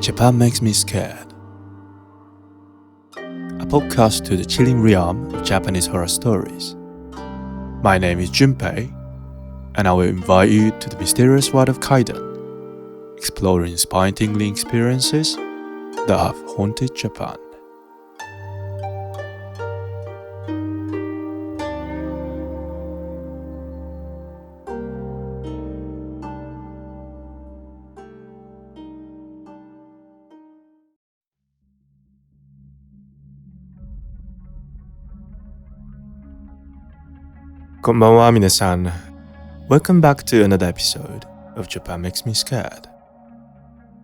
Japan Makes Me Scared, a podcast to the chilling realm of Japanese horror stories. My name is Junpei, and I will invite you to the mysterious world of Kaidan, exploring spine-tingling experiences that have haunted Japan. Konbanwa minasan. Welcome back to another episode of Japan Makes Me Scared.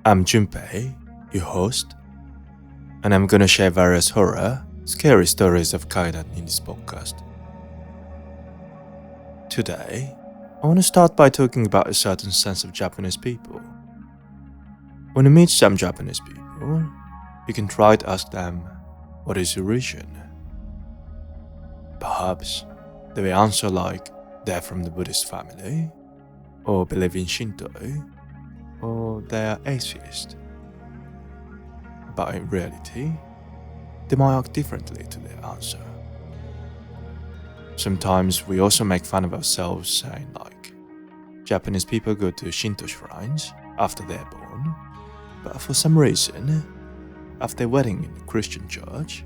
I'm Junpei, your host, and I'm gonna share various horror, scary stories of Kaidan in this podcast. Today, I want to start by talking about a certain sense of Japanese people. When you meet some Japanese people, you can try to ask them, what is your religion? Perhaps they will answer like they're from the Buddhist family, or believe in Shinto, or they're atheist. But in reality, they might act differently to their answer. Sometimes we also make fun of ourselves saying like, Japanese people go to Shinto shrines after they're born, but for some reason, after their wedding in a Christian church,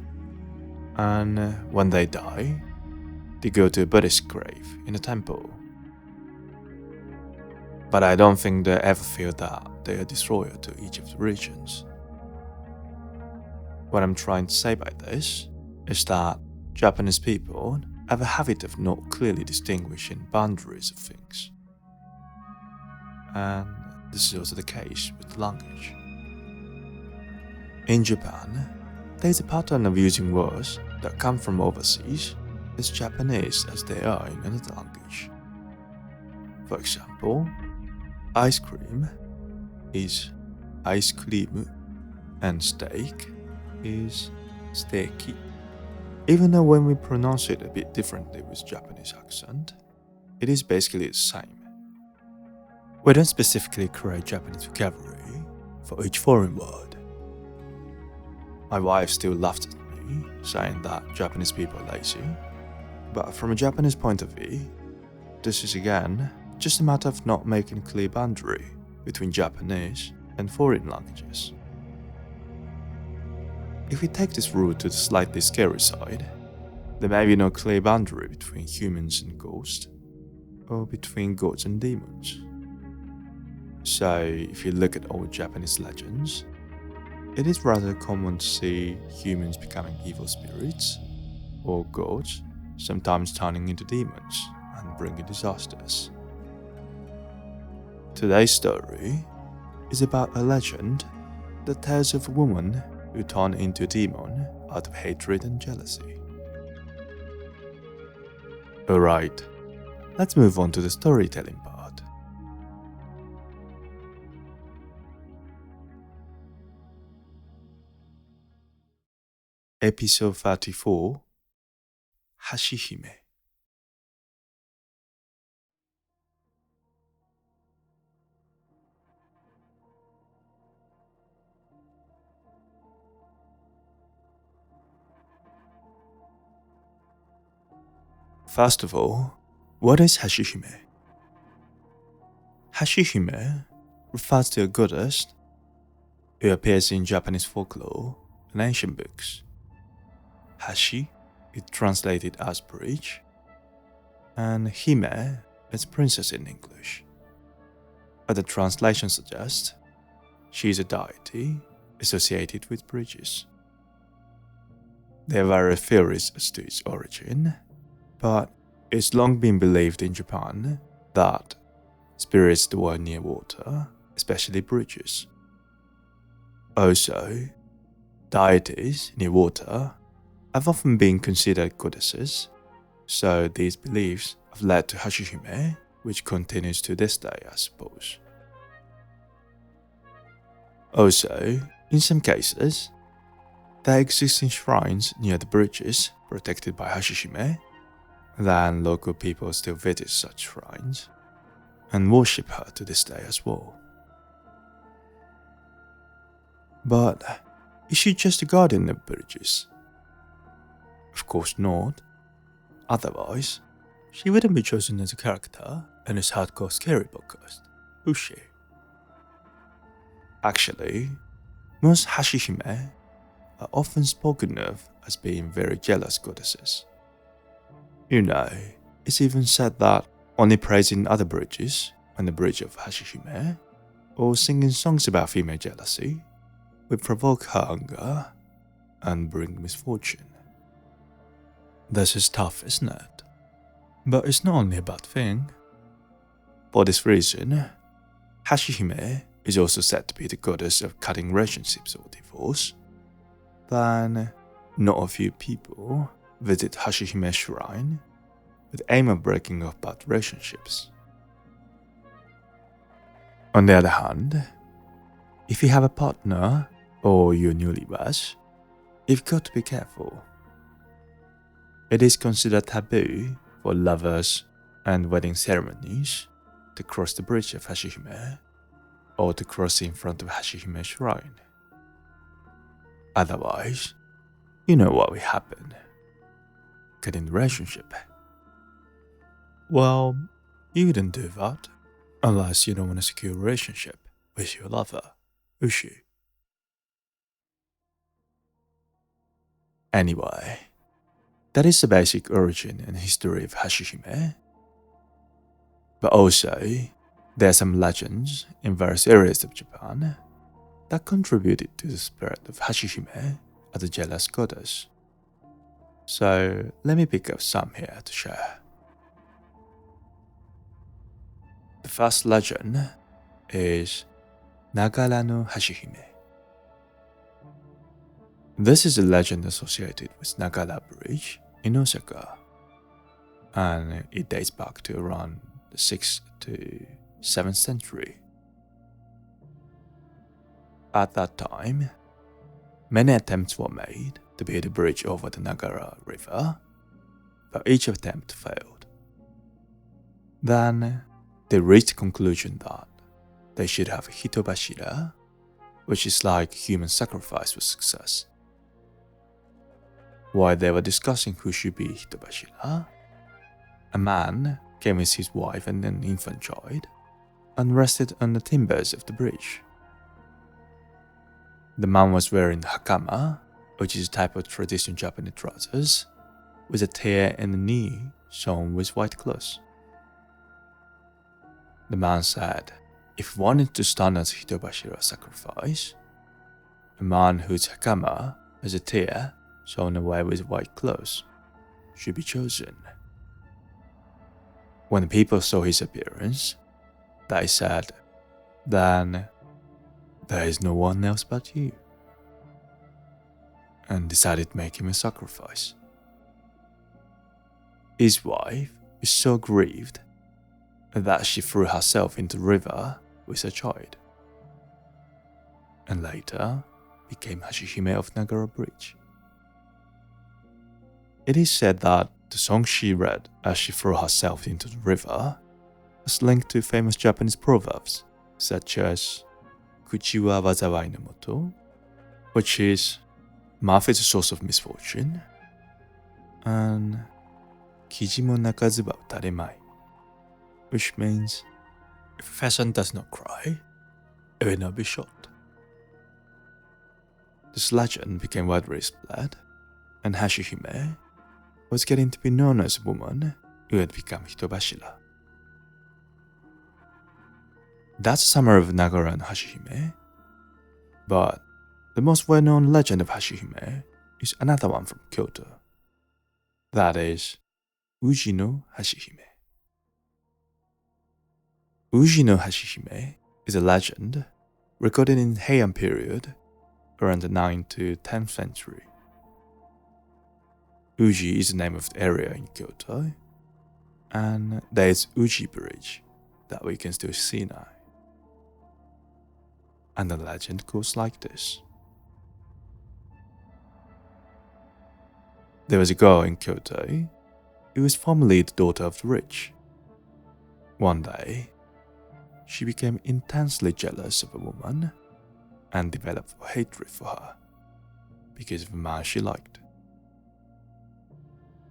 and when they die, they go to a Buddhist grave in a temple. But I don't think they ever feel that they are disloyal to each of the religions. What I'm trying to say by this is that Japanese people have a habit of not clearly distinguishing boundaries of things. And this is also the case with language. In Japan, there is a pattern of using words that come from overseas as Japanese as they are in another language. For example, ice cream is ice cream and steak is steaki. Even though when we pronounce it a bit differently with Japanese accent, it is basically the same. We don't specifically create Japanese vocabulary for each foreign word. My wife still laughs at me, saying that Japanese people are lazy. But from a Japanese point of view, this is again just a matter of not making a clear boundary between Japanese and foreign languages. If we take this rule to the slightly scary side, there may be no clear boundary between humans and ghosts, or between gods and demons. So, if you look at old Japanese legends, it is rather common to see humans becoming evil spirits, or gods sometimes turning into demons and bringing disasters. Today's story is about a legend that tells of a woman who turned into a demon out of hatred and jealousy. Alright, let's move on to the storytelling part. Episode 34, Hashihime. First of all, what is Hashihime? Hashihime refers to a goddess who appears in Japanese folklore and ancient books. Hashi is translated as bridge, and Hime is princess in English. As the translation suggests, she is a deity associated with bridges. There are various theories as to its origin, but it's long been believed in Japan that spirits dwell near water, especially bridges. Also, deities near water have often been considered goddesses, so these beliefs have led to Hashihime, which continues to this day, I suppose. Also, in some cases, there exist shrines near the bridges protected by Hashihime, then local people still visit such shrines and worship her to this day as well. But is she just a guardian of bridges? Of course not. Otherwise, she wouldn't be chosen as a character in this hardcore scary podcast, would she? Actually, most Hashihime are often spoken of as being very jealous goddesses. You know, it's even said that only praising other bridges on the bridge of Hashihime or singing songs about female jealousy would provoke her anger and bring misfortune. This is tough, isn't it? But it's not only a bad thing. For this reason, Hashihime is also said to be the goddess of cutting relationships or divorce. Then, not a few people visit Hashihime's shrine with the aim of breaking up bad relationships. On the other hand, if you have a partner or you're newlyweds, you've got to be careful. It is considered taboo for lovers and wedding ceremonies to cross the bridge of Hashihime or to cross in front of Hashihime's shrine. Otherwise, you know what will happen. Get in a relationship. Well, you wouldn't do that unless you don't want a secure relationship with your lover, would you? Anyway, that is the basic origin and history of Hashihime. But also, there are some legends in various areas of Japan that contributed to the spirit of Hashihime as a jealous goddess. So let me pick up some here to share. The first legend is Nagara no Hashihime. This is a legend associated with Nagara Bridge in Osaka, and it dates back to around the 6th to 7th century. At that time, many attempts were made to build a bridge over the Nagara River, but each attempt failed. Then they reached the conclusion that they should have a hitobashira, which is like human sacrifice for success. While they were discussing who should be hitobashira, a man came with his wife and an infant child and rested on the timbers of the bridge. The man was wearing hakama, which is a type of traditional Japanese trousers, with a tear in the knee sewn with white cloth. The man said, if wanted to stand as hitobashira sacrifice, a man whose hakama has a tear sewn away with white cloth should be chosen. When the people saw his appearance, they said, then there is no one else but you, and decided to make him a sacrifice. His wife was so grieved that she threw herself into the river with her child, and later became Hashihime of Nagara Bridge. It is said that the song she read as she threw herself into the river was linked to famous Japanese proverbs such as Kuchi wa wazawai no moto, which is mouth is a source of misfortune, and Kiji mo nakazu wa utaremai, which means if a pheasant does not cry, it will not be shot. This legend became widely spread, and Hashihime was getting to be known as a woman who had become hitobashira. That's a summary of Nagara and Hashihime, but the most well-known legend of Hashihime is another one from Kyoto. That is Uji no Hashihime. Uji no Hashihime is a legend recorded in the Heian period around the 9th to 10th century. Uji is the name of the area in Kyoto, and there is Uji Bridge that we can still see now. And the legend goes like this. There was a girl in Kyoto who was formerly the daughter of the rich. One day, she became intensely jealous of a woman and developed a hatred for her because of a man she liked.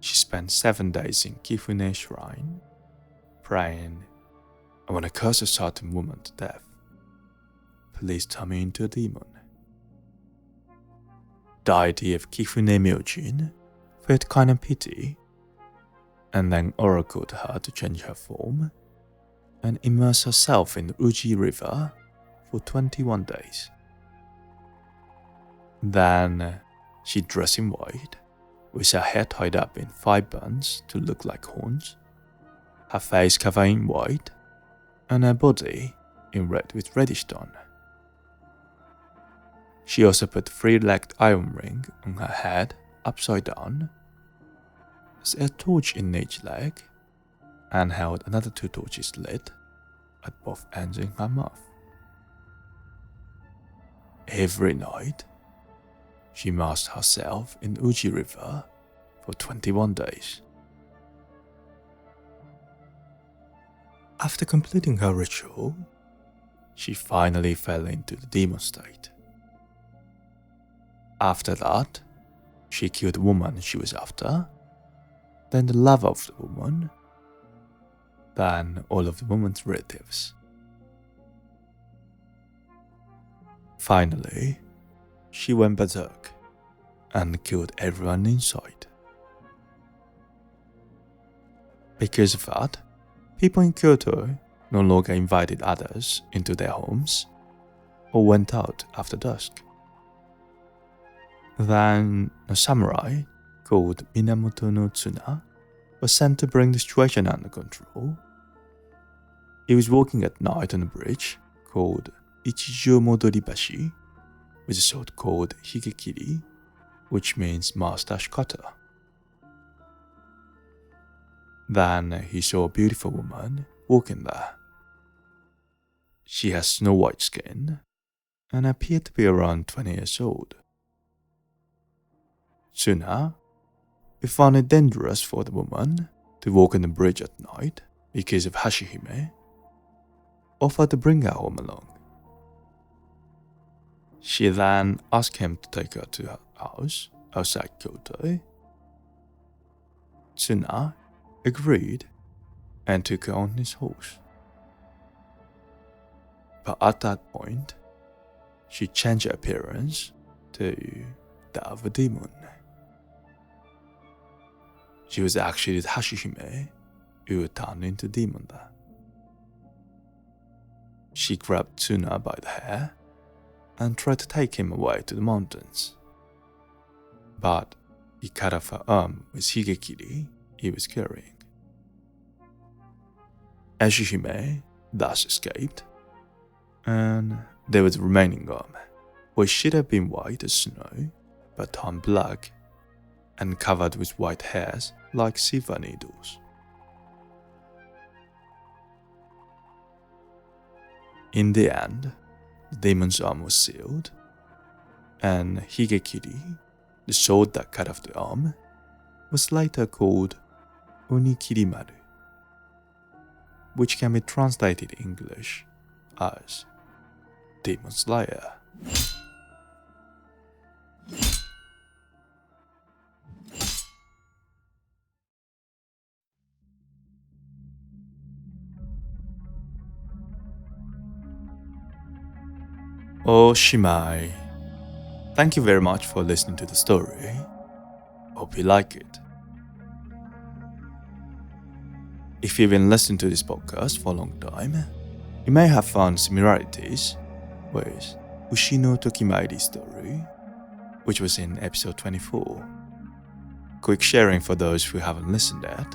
She spent 7 days in Kifune Shrine, praying, "I want to curse a certain woman to death. Please turn me into a demon." The deity of Kifune Myojin felt kind of pity, and then oracled her to change her form and immerse herself in the Uji River for 21 days. Then she dressed in white, with her hair tied up in 5 buns to look like horns, her face covered in white, and her body in red with reddish tone. She also put a 3-legged iron ring on her head upside down, set a torch in each leg, and held another 2 torches lit at both ends in her mouth. Every night, she immersed herself in Uji River for 21 days. After completing her ritual, she finally fell into the demon state. After that, she killed the woman she was after, then the lover of the woman, then all of the woman's relatives. Finally, she went berserk and killed everyone in sight. Because of that, people in Kyoto no longer invited others into their homes or went out after dusk. Then a samurai called Minamoto no Tsuna was sent to bring the situation under control. He was walking at night on a bridge called Ichijo Modoribashi with a sword called Higekiri, which means mustache cutter. Then he saw a beautiful woman walking there. She has snow white skin and appeared to be around 20 years old. Tsuna, who found it dangerous for the woman to walk on the bridge at night because of Hashihime, offered to bring her home along. She then asked him to take her to her house outside Kyoto. Tsuna agreed and took her on his horse. But at that point, she changed her appearance to that of a demon. She was actually the Hashihime who turned into demon there. She grabbed Tsuna by the hair and tried to take him away to the mountains. But he cut off her arm with Higekiri he was carrying. Hashihime thus escaped, and there was the remaining arm, which should have been white as snow, but turned black and covered with white hairs like silver needles. In the end, the demon's arm was sealed, and Higekiri, the sword that cut off the arm, was later called Onikirimaru, which can be translated in English as Demon Slayer. Oshimai. Thank you very much for listening to the story. Hope you like it. If you've been listening to this podcast for a long time, you may have found similarities with Ushino Tokimairi's story, which was in episode 24. Quick sharing for those who haven't listened yet.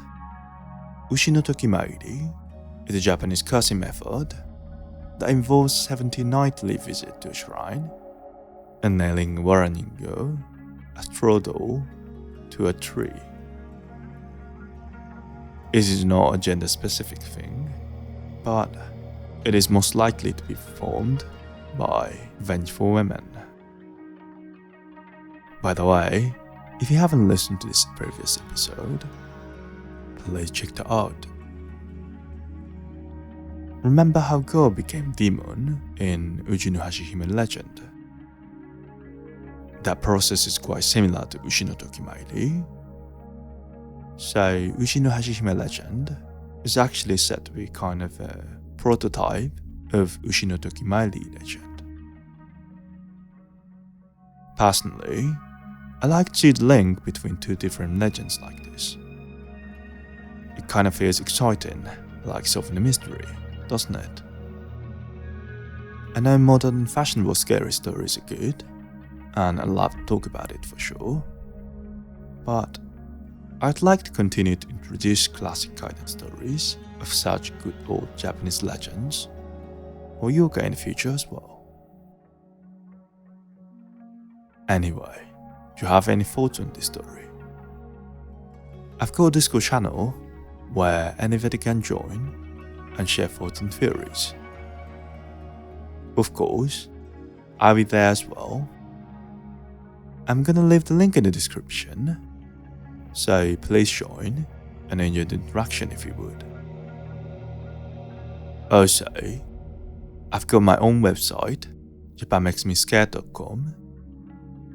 Ushino Tokimairi is a Japanese cursing method that involves 70 nightly visits to a shrine and nailing waraningo, a straw doll, to a tree. It is not a gender-specific thing, but it is most likely to be performed by vengeful women. By the way, if you haven't listened to this previous episode, please check that out. Remember how Go became demon in Uji no Hashihime legend? that process is quite similar to Ushi no Tokimairi. So Ushi no Hashihime legend is actually said to be kind of a prototype of Ushi no Tokimairi legend. Personally, I like to see the link between two different legends like this. It kind of feels exciting, like solving a mystery, doesn't it? I know modern fashionable scary stories are good, and I love to talk about it for sure, but I'd like to continue to introduce classic guidance stories of such good old Japanese legends for yoga in the future as well. Anyway, do you have any thoughts on this story? I've got a Discord channel where anybody can join and share thoughts and theories. Of course, I'll be there as well. I'm gonna leave the link in the description, so please join and enjoy the interaction if you would. Also, I've got my own website, japanmakesmescared.com,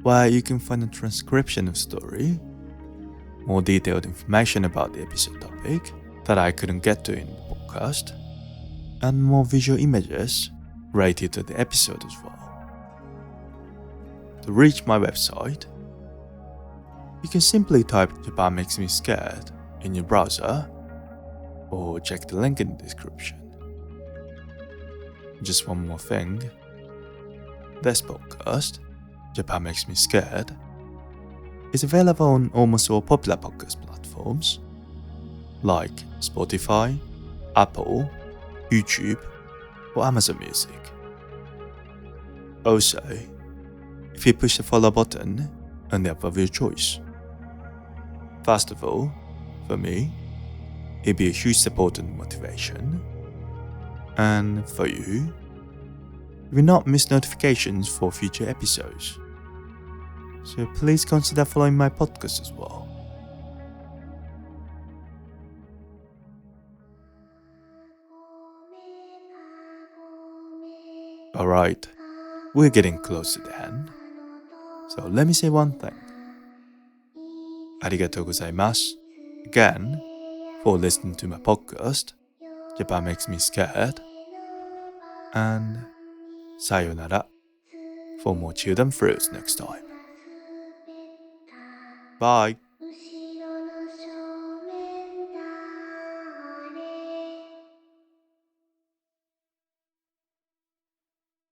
where you can find a transcription of the story, more detailed information about the episode topic that I couldn't get to in the podcast, and more visual images related to the episode as well. To reach my website, you can simply type Japan Makes Me Scared in your browser or check the link in the description. Just one more thing. This podcast, Japan Makes Me Scared, is available on almost all popular podcast platforms like Spotify, Apple, YouTube, or Amazon Music. Also, if you push the follow button on the app of your choice. First of all, for me, it'd be a huge support and motivation. And for you, you will not miss notifications for future episodes. So please consider following my podcast as well. Alright, we're getting close to the end. So let me say one thing. Arigatou gozaimasu again for listening to my podcast, Japan Makes Me Scared. And sayonara for more chilled and fruits next time. Bye.